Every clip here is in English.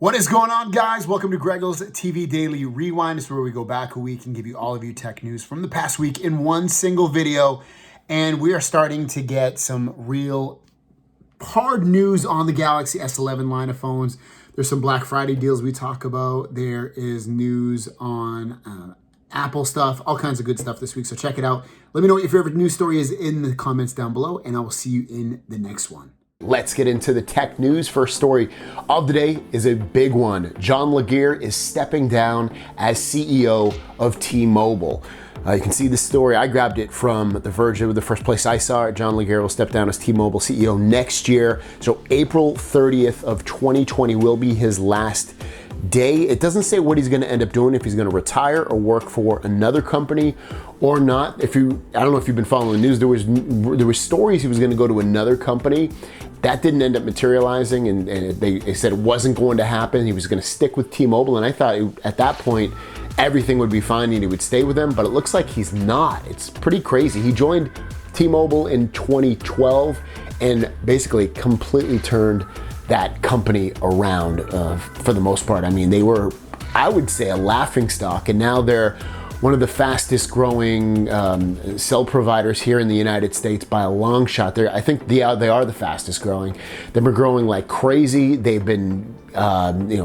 What is going on, guys? Welcome to Greggles TV Daily Rewind. This is where we go back a week and give you all of your tech news from the past week in one single video. And we are starting to get some real hard news on the Galaxy S11 line of phones. There's some Black Friday deals we talk about. There is news on Apple stuff, all kinds of good stuff this week. So check it out. Let me know what your favorite news story is in the comments down below, and I will see you in the next one. Let's get into the tech news. First story of the day is a big one. John Legere is stepping down as CEO of T-Mobile. You can see the story. I grabbed it from The Verge. It was the first place I saw it. John Legere will step down as T-Mobile CEO next year. So April 30th of 2020 will be his last day. It doesn't say what he's going to end up doing, if he's going to retire or work for another company or not. I don't know if you've been following the news. There was stories he was going to go to another company. That didn't end up materializing, and they said it wasn't going to happen. He was going to stick with T-Mobile, and I thought at that point everything would be fine and he would stay with them, but it looks like he's not. It's pretty crazy. He joined T-Mobile in 2012 and basically completely turned that company around for the most part. I mean, they were, I would say, a laughingstock, and now they're one of the fastest growing cell providers here in the United States by a long shot. I think they are the fastest growing. They've been growing like crazy. They've been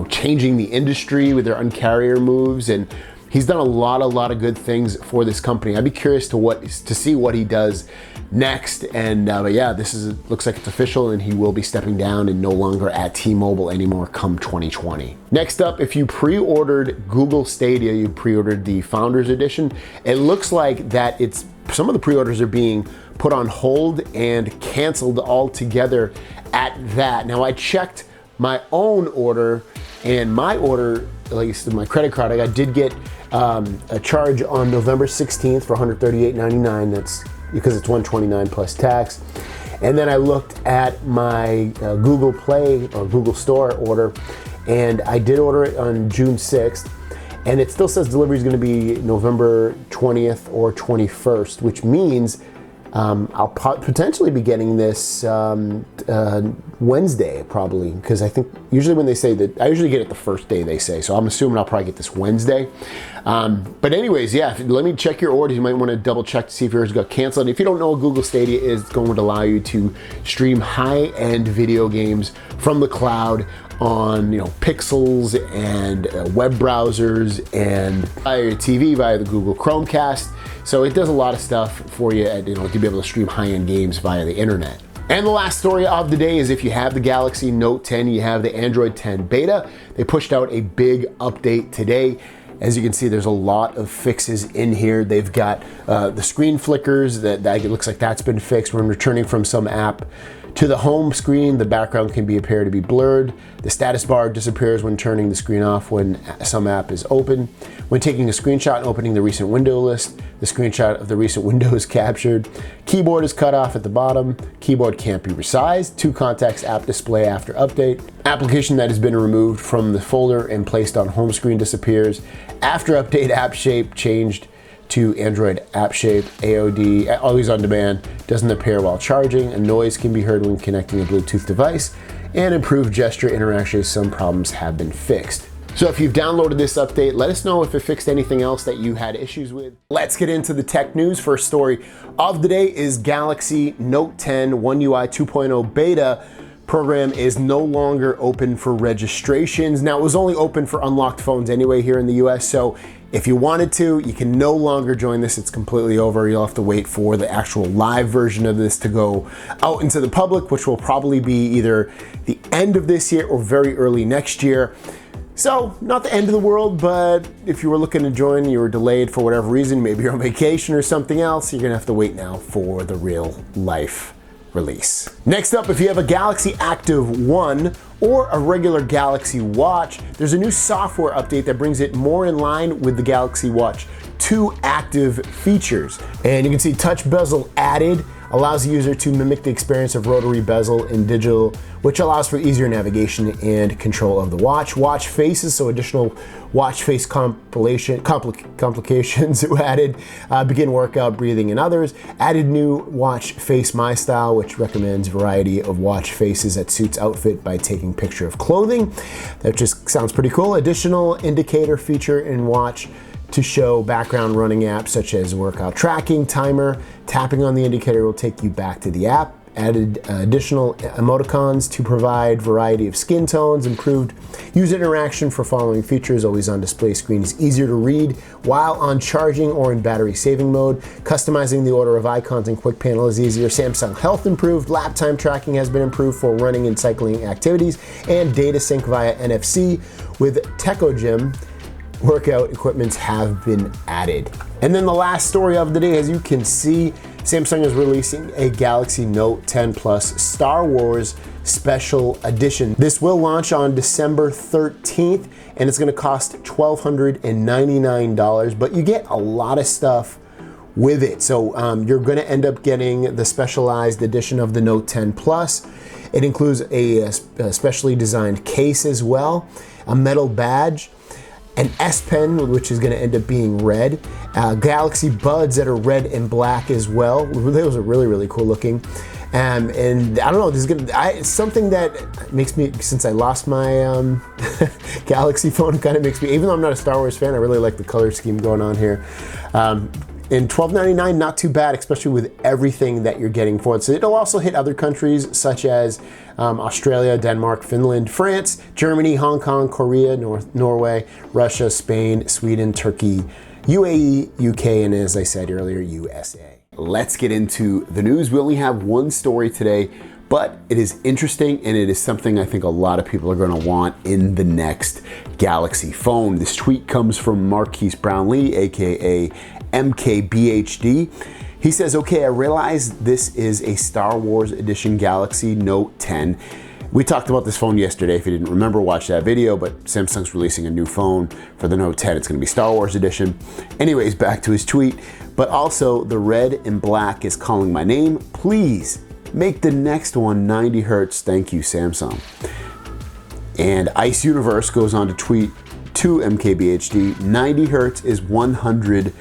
changing the industry with their Un-carrier moves, and he's done a lot of good things for this company. I'd be curious to see what he does next. And but yeah, looks like it's official, and he will be stepping down and no longer at T-Mobile anymore come 2020. Next up, if you pre-ordered Google Stadia, you pre-ordered the Founders Edition, it looks like that some of the pre-orders are being put on hold and canceled altogether at that. Now, I checked my own order, and my order, at least my credit card, I did get a charge on November 16th for $138.99. That's because it's $129 plus tax. And then I looked at my Google Play or Google Store order, and I did order it on June 6th, and it still says delivery is going to be November 20th or 21st, which means I'll potentially be getting this Wednesday, probably, because I think usually when they say that, I usually get it the first day they say, so I'm assuming I'll probably get this Wednesday. But anyways, yeah, let me check your orders. You might want to double check to see if yours got canceled. If you don't know what Google Stadia is, it's going to allow you to stream high-end video games from the cloud on Pixels and web browsers and via your TV, via the Google Chromecast. So it does a lot of stuff for you to be able to stream high-end games via the internet. And the last story of the day is if you have the Galaxy Note 10, you have the Android 10 beta. They pushed out a big update today. As you can see, there's a lot of fixes in here. They've got the screen flickers, that it looks like that's been fixed. When returning from some app to the home screen, the background can appear to be blurred. The status bar disappears when turning the screen off when some app is open. When taking a screenshot and opening the recent window list, the screenshot of the recent window is captured. Keyboard is cut off at the bottom. Keyboard can't be resized. 2 contacts app display after update. Application that has been removed from the folder and placed on home screen disappears. After update, app shape changed to Android app shape. AOD, always on demand, doesn't appear while charging. A noise can be heard when connecting a Bluetooth device. And improved gesture interaction. Some problems have been fixed. So if you've downloaded this update, let us know if it fixed anything else that you had issues with. Let's get into the tech news. First story of the day is Galaxy Note 10 One UI 2.0 beta program is no longer open for registrations. Now, it was only open for unlocked phones anyway here in the US, so if you wanted to, you can no longer join this. It's completely over. You'll have to wait for the actual live version of this to go out into the public, which will probably be either the end of this year or very early next year. So, not the end of the world, but if you were looking to join, you were delayed for whatever reason, maybe you're on vacation or something else, you're gonna have to wait now for the real life release. Next up, if you have a Galaxy Active 1 or a regular Galaxy Watch, there's a new software update that brings it more in line with the Galaxy Watch 2 active features. And you can see touch bezel added allows the user to mimic the experience of rotary bezel in digital, which allows for easier navigation and control of the watch. Watch faces, so additional watch face complications added. Begin workout, breathing, and others. Added new watch face My Style, which recommends variety of watch faces that suits outfit by taking picture of clothing. That just sounds pretty cool. Additional indicator feature in watch to show background running apps such as workout tracking, timer. Tapping on the indicator will take you back to the app. Added additional emoticons to provide variety of skin tones. Improved user interaction for following features. Always on display screen is easier to read while on charging or in battery saving mode. Customizing the order of icons in quick panel is easier. Samsung Health improved. Lap time tracking has been improved for running and cycling activities. And data sync via NFC with Tello Gym. Workout equipments have been added. And then the last story of the day, as you can see, Samsung is releasing a Galaxy Note 10 Plus Star Wars Special Edition. This will launch on December 13th, and it's gonna cost $1,299, but you get a lot of stuff with it. So you're gonna end up getting the specialized edition of the Note 10 Plus. It includes a specially designed case as well, a metal badge, an S Pen, which is gonna end up being red, Galaxy Buds that are red and black as well. Those are really, really cool looking. And I don't know, this is it's something that makes me, since I lost my Galaxy phone, kind of makes me, even though I'm not a Star Wars fan, I really like the color scheme going on here. And $12.99, not too bad, especially with everything that you're getting for it. So it'll also hit other countries such as Australia, Denmark, Finland, France, Germany, Hong Kong, Korea, Norway, Russia, Spain, Sweden, Turkey, UAE, UK, and as I said earlier, USA. Let's get into the news. We only have one story today, but it is interesting and it is something I think a lot of people are going to want in the next Galaxy phone. This tweet comes from Marquise Brownlee, aka MKBHD. He says, okay, I realize this is a Star Wars Edition Galaxy Note 10. We talked about this phone yesterday. If you didn't remember, watch that video, but Samsung's releasing a new phone for the Note 10. It's gonna be Star Wars Edition. Anyways, back to his tweet. But also, the red and black is calling my name. Please make the next one 90 Hertz. Thank you, Samsung. And Ice Universe goes on to tweet to MKBHD, 90 Hertz is 100%,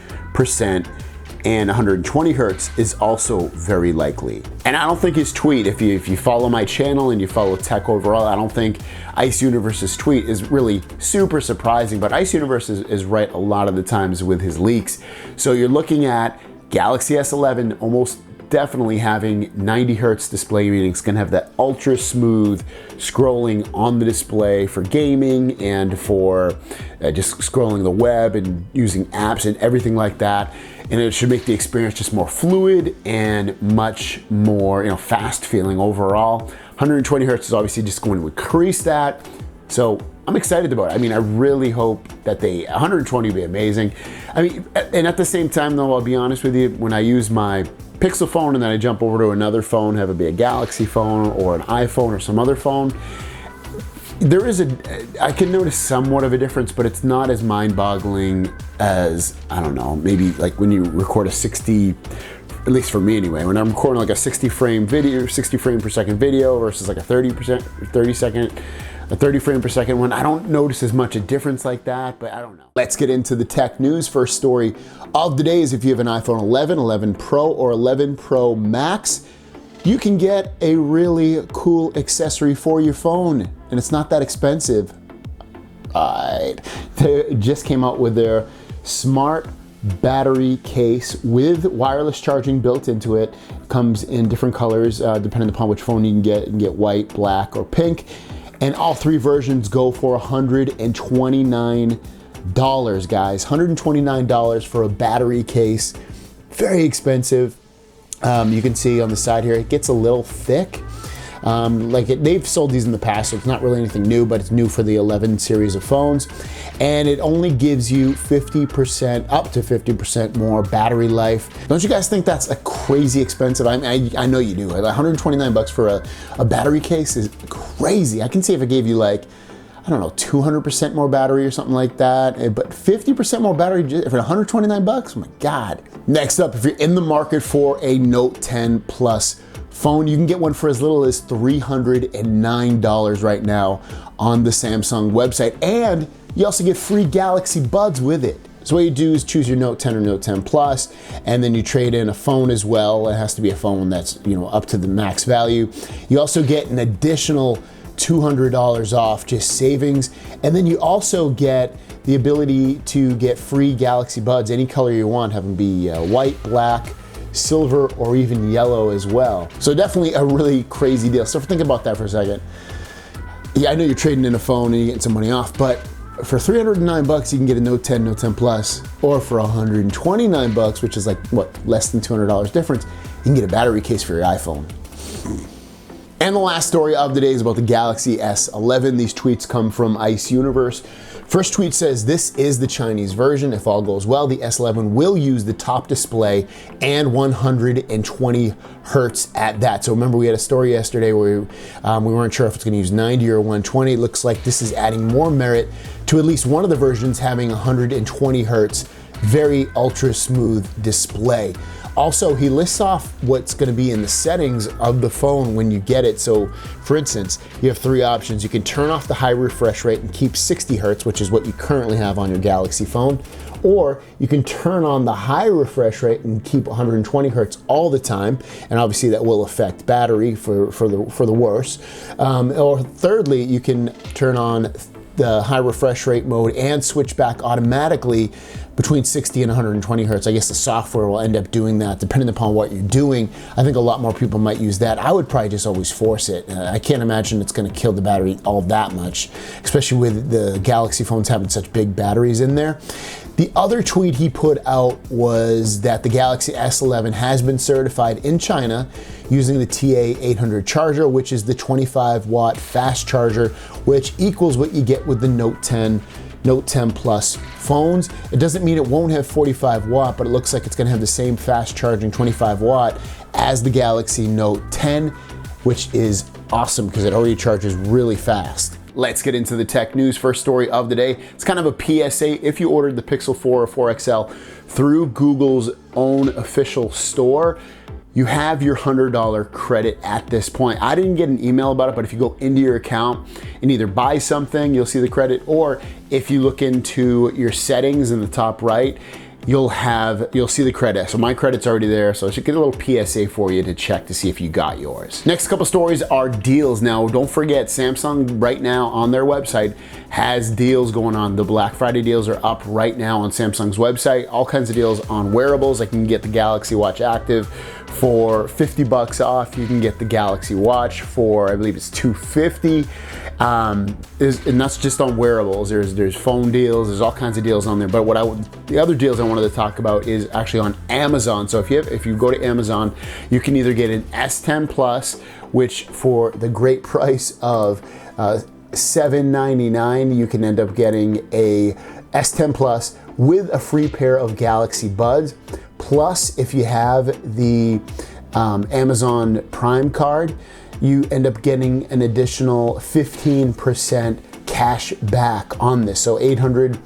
and 120 Hertz is also very likely. And I don't think his tweet, if you follow my channel and you follow tech overall, I don't think Ice Universe's tweet is really super surprising, but Ice Universe is right a lot of the times with his leaks. So you're looking at Galaxy S11 almost definitely having 90 Hertz display, meaning it's gonna have that ultra smooth scrolling on the display for gaming and for just scrolling the web and using apps and everything like that. And it should make the experience just more fluid and much more, fast feeling overall. 120 Hertz is obviously just going to increase that. So I'm excited about it. I mean, I really hope that 120 will be amazing. I mean, and at the same time though, I'll be honest with you, when I use my Pixel phone and then I jump over to another phone, have it be a Galaxy phone or an iPhone or some other phone, I can notice somewhat of a difference, but it's not as mind-boggling as, I don't know, maybe like when you record a 60, at least for me anyway, when I'm recording like a 60 frame per second video versus like a 30 frame per second one, I don't notice as much a difference like that, but I don't know. Let's get into the tech news. First story of the day is if you have an iPhone 11, 11 Pro, or 11 Pro Max, you can get a really cool accessory for your phone, and it's not that expensive. They just came out with their smart battery case with wireless charging built into it. Comes in different colors depending upon which phone you can get. You can get white, black, or pink. And all three versions go for $129, guys. $129 for a battery case. Very expensive. You can see on the side here, it gets a little thick. They've sold these in the past, so it's not really anything new, but it's new for the 11 series of phones. And it only gives you up to 50% more battery life. Don't you guys think that's a crazy expensive? I know you do. $129 for a battery case is crazy. I can see if it gave you like, I don't know, 200% more battery or something like that, but 50% more battery for 129 bucks. Oh my God. Next up, if you're in the market for a Note 10 Plus phone, you can get one for as little as $309 right now on the Samsung website. And you also get free Galaxy Buds with it. So what you do is choose your Note 10 or Note 10 Plus, and then you trade in a phone as well. It has to be a phone that's, you know, up to the max value. You also get an additional $200 off, just savings. And then you also get the ability to get free Galaxy Buds, any color you want, have them be white, black, silver, or even yellow as well. So definitely a really crazy deal. So think about that for a second. Yeah, I know you're trading in a phone and you're getting some money off, but for 309 bucks, you can get a Note 10, Note 10 Plus, or for 129 bucks, which is like, what, less than $200 difference, you can get a battery case for your iPhone. And the last story of the day is about the Galaxy S11. These tweets come from Ice Universe. First tweet says, this is the Chinese version. If all goes well, the S11 will use the top display and 120 hertz at that. So remember, we had a story yesterday where we weren't sure if it's gonna use 90 or 120. It looks like this is adding more merit to at least one of the versions having 120 hertz, very ultra smooth display. Also, he lists off what's going to be in the settings of the phone when you get it. So, for instance, you have three options. You can turn off the high refresh rate and keep 60 hertz, which is what you currently have on your Galaxy phone. Or you can turn on the high refresh rate and keep 120 hertz all the time. And obviously that will affect battery for the worse. Or thirdly, you can turn on the high refresh rate mode and switch back automatically between 60 and 120 hertz. I guess the software will end up doing that depending upon what you're doing. I think a lot more people might use that. I would probably just always force it. I can't imagine it's gonna kill the battery all that much, especially with the Galaxy phones having such big batteries in there. The other tweet he put out was that the Galaxy S11 has been certified in China using the TA800 charger, which is the 25 watt fast charger, which equals what you get with the Note 10, Note 10 Plus phones. It doesn't mean it won't have 45 watt, but it looks like it's gonna have the same fast charging 25 watt as the Galaxy Note 10, which is awesome because it already charges really fast. Let's get into the tech news. First story of the day. It's kind of a PSA. If you ordered the Pixel 4 or 4 XL through Google's own official store, you have your $100 credit at this point. I didn't get an email about it, but if you go into your account and either buy something, you'll see the credit, or if you look into your settings in the top right, you'll see the credit. So my credit's already there, so I should get a little PSA for you to check to see if you got yours. Next couple stories are deals. Now, don't forget, Samsung right now on their website has deals going on. The Black Friday deals are up right now on Samsung's website. All kinds of deals on wearables. Like you can get the Galaxy Watch Active for 50 bucks off. You can get the Galaxy Watch for, I believe it's $250. And that's just on wearables. There's phone deals, there's all kinds of deals on there. But the other deals I wanted to talk about is actually on Amazon. So if you go to Amazon, you can either get an S10 Plus, which for the great price of $799, you can end up getting a S10 Plus with a free pair of Galaxy Buds. Plus, if you have the Amazon Prime card, you end up getting an additional 15% cash back on this. So 800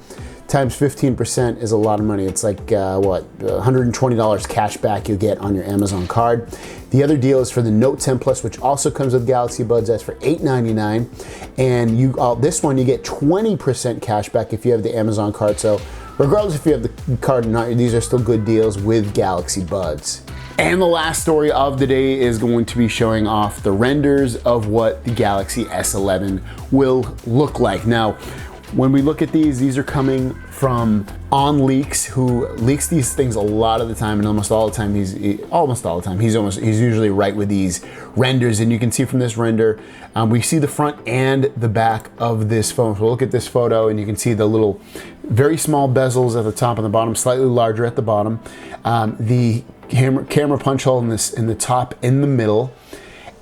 times 15% is a lot of money. It's like $120 cash back you get on your Amazon card. The other deal is for the Note 10 Plus, which also comes with Galaxy Buds. That's for $899. And this one you get 20% cash back if you have the Amazon card. So regardless if you have the card or not, these are still good deals with Galaxy Buds. And the last story of the day is going to be showing off the renders of what the Galaxy S11 will look like. Now, when we look at these are coming from OnLeaks, who leaks these things a lot of the time, and almost all the time he's usually right with these renders. And you can see from this render, we see the front and the back of this phone. So we'll look at this photo and you can see the little very small bezels at the top and the bottom, slightly larger at the bottom. The camera punch hole in the top in the middle.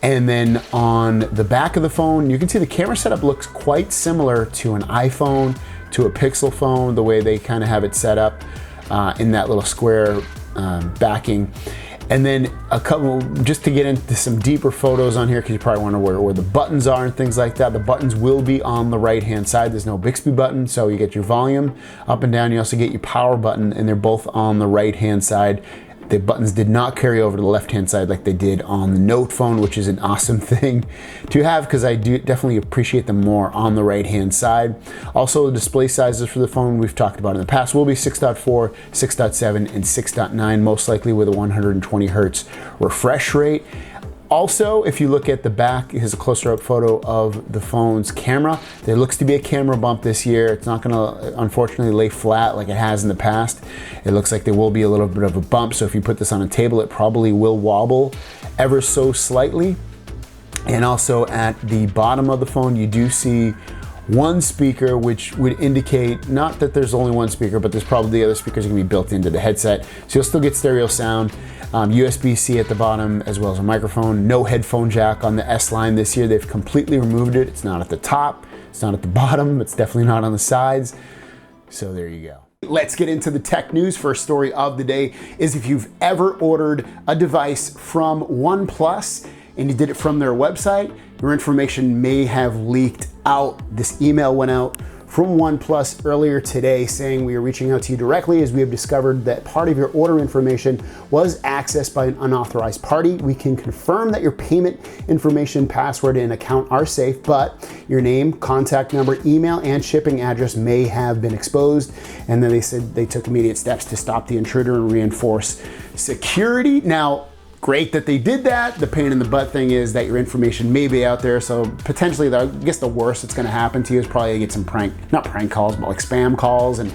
And then on the back of the phone, you can see the camera setup looks quite similar to an iPhone, to a Pixel phone, the way they kind of have it set up in that little square backing. And then a couple, just to get into some deeper photos on here, because you probably wonder where the buttons are and things like that. The buttons will be on the right-hand side. There's no Bixby button, so you get your volume up and down. You also get your power button, and they're both on the right-hand side. The buttons did not carry over to the left-hand side like they did on the Note phone, which is an awesome thing to have because I do definitely appreciate them more on the right-hand side. Also, the display sizes for the phone we've talked about in the past will be 6.4, 6.7, and 6.9, most likely with a 120 hertz refresh rate. Also, if you look at the back, here's a closer up photo of the phone's camera. There looks to be a camera bump this year. It's not gonna, unfortunately, lay flat like it has in the past. It looks like there will be a little bit of a bump, so if you put this on a table, it probably will wobble ever so slightly. And also at the bottom of the phone, you do see one speaker, which would indicate not that there's only one speaker, but there's probably the other speakers are gonna be built into the headset. So you'll still get stereo sound. USB-C at the bottom, as well as a microphone. No headphone jack on the S line this year. They've completely removed it. It's not at the top, it's not at the bottom, it's definitely not on the sides. So there you go. Let's get into the tech news. First story of the day is if you've ever ordered a device from OnePlus and you did it from their website, your information may have leaked out. This email went out from OnePlus earlier today saying we are reaching out to you directly as we have discovered that part of your order information was accessed by an unauthorized party. We can confirm that your payment information, password, and account are safe, but your name, contact number, email, and shipping address may have been exposed. And then they said they took immediate steps to stop the intruder and reinforce security. Now, great that they did that. The pain in the butt thing is that your information may be out there. So potentially, I guess the worst that's gonna happen to you is probably get some not prank calls, but like spam calls and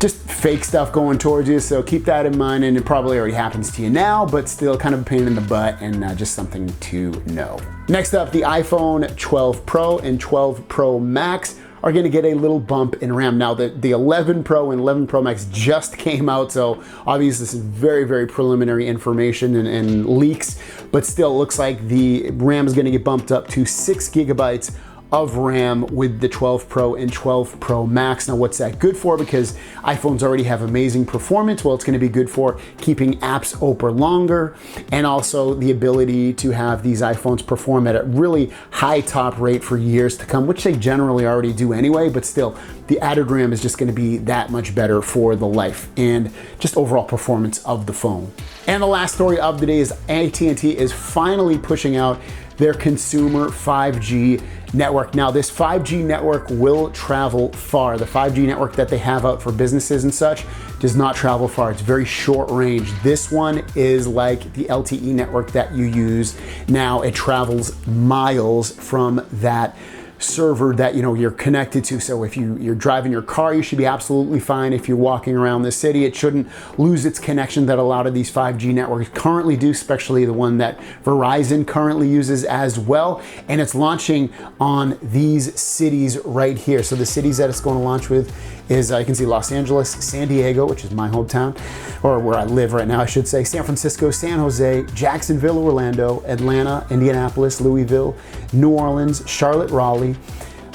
just fake stuff going towards you. So keep that in mind, and it probably already happens to you now, but still kind of a pain in the butt and just something to know. Next up, the iPhone 12 Pro and 12 Pro Max are gonna get a little bump in RAM. Now the 11 Pro and 11 Pro Max just came out, so obviously this is very, very preliminary information and leaks, but still looks like the RAM is gonna get bumped up to 6 gigabytes of RAM with the 12 Pro and 12 Pro Max. Now what's that good for? Because iPhones already have amazing performance. Well, it's going to be good for keeping apps open longer, and also the ability to have these iPhones perform at a really high top rate for years to come, which they generally already do anyway, but still the added RAM is just going to be that much better for the life and just overall performance of the phone. And the last story of the day is AT&T is finally pushing out their consumer 5G network. Now, this 5G network will travel far. The 5G network that they have out for businesses and such does not travel far. It's very short range. This one is like the LTE network that you use now. It travels miles from that server that you're connected to. So if you're driving your car, you should be absolutely fine. If you're walking around the city, it shouldn't lose its connection that a lot of these 5G networks currently do, especially the one that Verizon currently uses as well. And it's launching on these cities right here. So the cities that it's going to launch with is, you can see Los Angeles, San Diego, which is my hometown, or where I live right now, I should say, San Francisco, San Jose, Jacksonville, Orlando, Atlanta, Indianapolis, Louisville, New Orleans, Charlotte, Raleigh,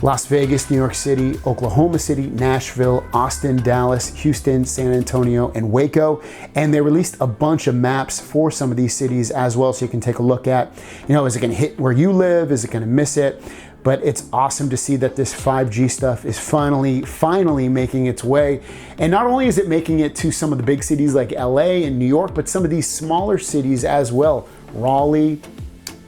Las Vegas, New York City, Oklahoma City, Nashville, Austin, Dallas, Houston, San Antonio, and Waco. And they released a bunch of maps for some of these cities as well, so you can take a look at, is it gonna hit where you live? Is it gonna miss it? But it's awesome to see that this 5G stuff is finally making its way. And not only is it making it to some of the big cities like LA and New York, but some of these smaller cities as well. Raleigh,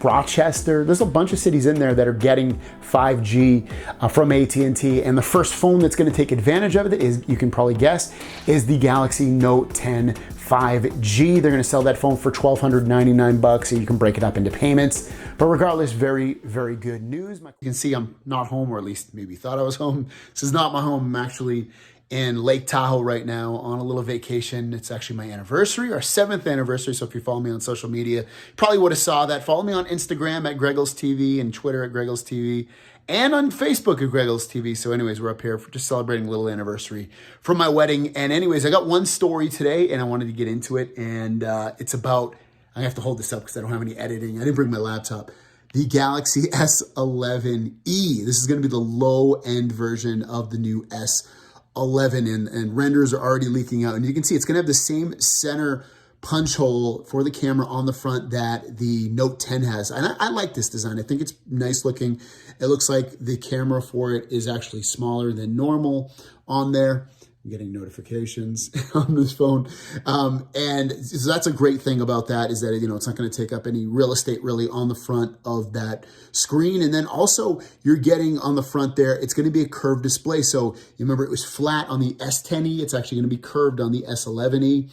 Rochester, there's a bunch of cities in there that are getting 5G from AT&T, and the first phone that's going to take advantage of it is, you can probably guess, is the Galaxy Note 10 5G. They're going to sell that phone for $1,299, so you can break it up into payments. But regardless, very, very good news. You can see I'm not home, or at least maybe thought I was home. This is not my home. I'm actually in Lake Tahoe right now on a little vacation. It's actually my anniversary, our 7th anniversary. So if you follow me on social media, you probably would have saw that. Follow me on Instagram at Greggles TV and Twitter at Greggles TV and on Facebook at Greggles TV. So anyways, we're up here for just celebrating a little anniversary from my wedding. And anyways, I got one story today and I wanted to get into it. And it's about, I have to hold this up because I don't have any editing. I didn't bring my laptop. The Galaxy S11e. This is going to be the low-end version of the new S11, and renders are already leaking out. And you can see it's going to have the same center punch hole for the camera on the front that the Note 10 has. And I like this design. I think it's nice looking. It looks like the camera for it is actually smaller than normal on there. I'm getting notifications on this phone. And so that's a great thing about that, is that, it's not going to take up any real estate really on the front of that screen. And then also you're getting on the front there, it's going to be a curved display. So you remember it was flat on the S10e. It's actually going to be curved on the S11e.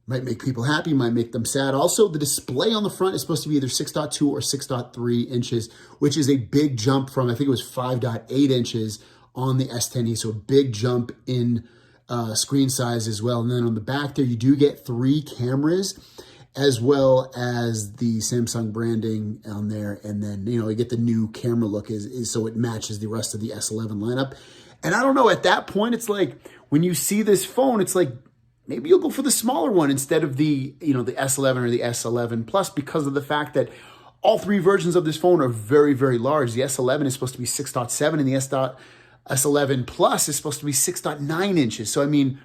Might make people happy, might make them sad. Also, the display on the front is supposed to be either 6.2 or 6.3 inches, which is a big jump from, I think it was 5.8 inches on the S10e. So a big jump in screen size as well. And then on the back there, you do get 3 cameras, as well as the Samsung branding on there. And then, you get the new camera look is so it matches the rest of the S11 lineup. And I don't know, at that point, it's like, when you see this phone, it's like, maybe you'll go for the smaller one instead of the, the S11 or the S11 Plus, because of the fact that all 3 versions of this phone are very, very large. The S11 is supposed to be 6.7 and the S11 Plus is supposed to be 6.9 inches. So, I mean,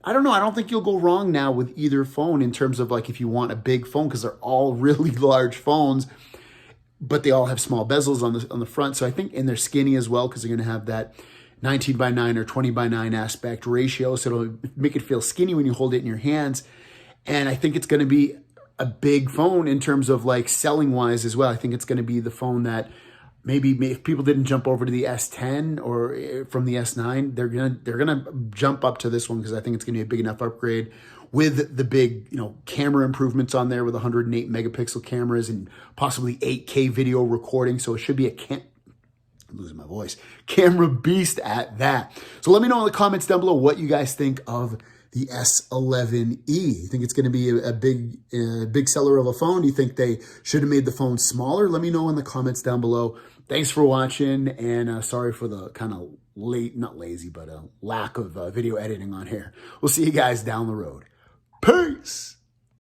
I don't know. I don't think you'll go wrong now with either phone in terms of like if you want a big phone, because they're all really large phones, but they all have small bezels on the front. So I think, and they're skinny as well, because they're going to have that 19:9 or 20:9 aspect ratio. So it'll make it feel skinny when you hold it in your hands. And I think it's going to be a big phone in terms of like selling wise as well. I think it's going to be the phone that maybe if people didn't jump over to the S10 or from the S9, they're gonna jump up to this one, because I think it's gonna be a big enough upgrade with the big camera improvements on there with 108 megapixel cameras and possibly 8K video recording. So it should be I'm losing my voice, camera beast at that. So let me know in the comments down below what you guys think of the S11e. You think it's going to be a big seller of a phone? Do you think they should have made the phone smaller? Let me know in the comments down below. Thanks for watching, and sorry for the kind of not lazy, but lack of video editing on here. We'll see you guys down the road. Peace!